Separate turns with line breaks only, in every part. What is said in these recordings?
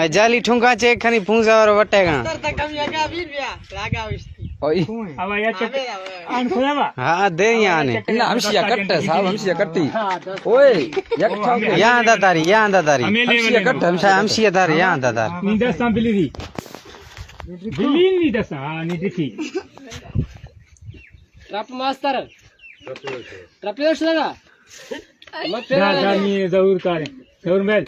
जाली ठुंका चेक खनी फूंसा और वटेगा हाँ दे यहाँ ने
हमसिया कट्ट साहब हमसिया कट्टी ओए
यहाँ दातारी
हमसिया कट्ट
हमसिया दारी यहाँ दातारी
नी दसा बिली नी दसा नी दिखी
ट्रप मास्टर ट्रपियोश लगा मत
नी जरूर करें जरूर बैल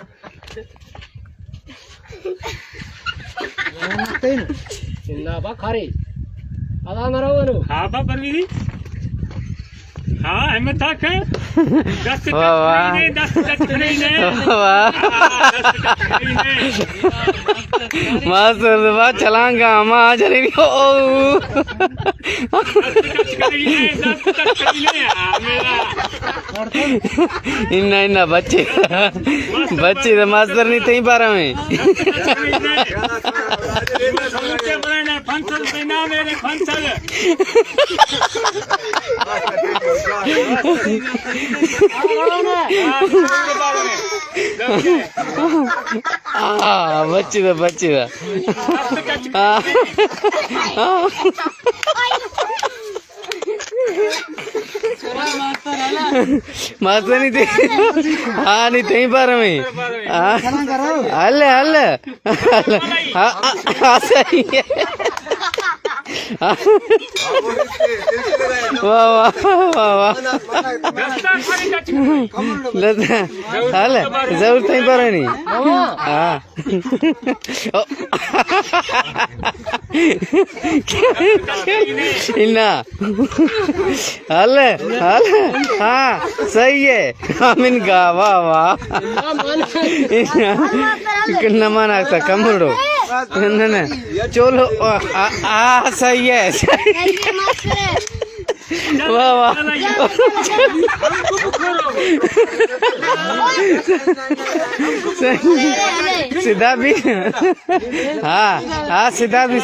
इन्ना बा खारे आधा मरो वनो
हाँ बा परवीरी हाँ अहमद था क्या 10
मास्टर दबा चलांगा हम आज नहीं हो इन्ना इन्ना बच्चे तो मास्टर नहीं तई पारा में बच्ची दा मास्टर नहीं थे हाँ नहीं तई पारा में हल्ले हाँ सही है वाह वाह वाह वाह हल्ले जरूर तई पारा नहीं हाँ इन्ना हल्ले हाँ सही है आमिन का वाह वाह नमन आता कमरो न चलो सही है वाह वाह सीधा भी हाँ सीधा भी